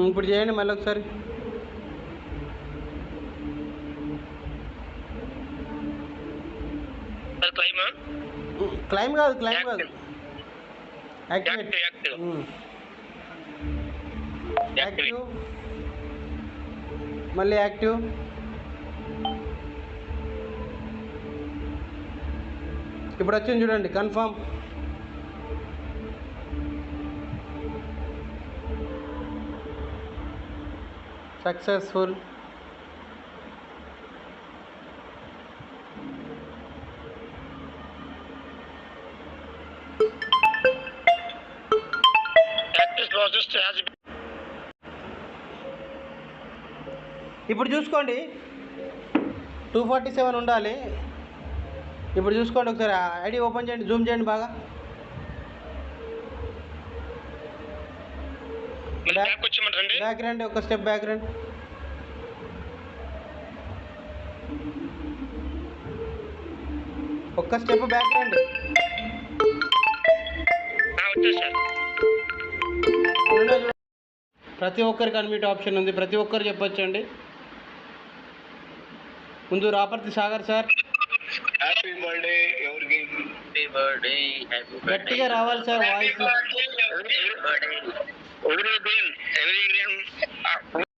ఇప్పుడు చేయండి మళ్ళీ ఒకసారి. క్లైమ్ కాదు యాక్టివ్ మళ్ళీ యాక్టివ్. ఇప్పుడు వచ్చింది చూడండి, కన్ఫర్మ్. సక్సెస్ఫుల్. ఇప్పుడు చూసుకోండి 247 ఉండాలి. ఇప్పుడు చూసుకోండి ఒకసారి ఐడి ఓపెన్ చేయండి, జూమ్ చేయండి బాగా. బ్యాక్ రండి, ఒక స్టెప్ బ్యాక్ రండి. ఒక్క స్టెప్ బ్యాక్ రండి. ప్రతి ఒక్కరికి అన్మ్యూట్ ఆప్షన్ ఉంది, ప్రతి ఒక్కరు చెప్పొచ్చండి. ముందు Raparthi Sagar sir. Happy birthday ఎవరికి? గట్టిగా రావాలి సార్ వాయిస్.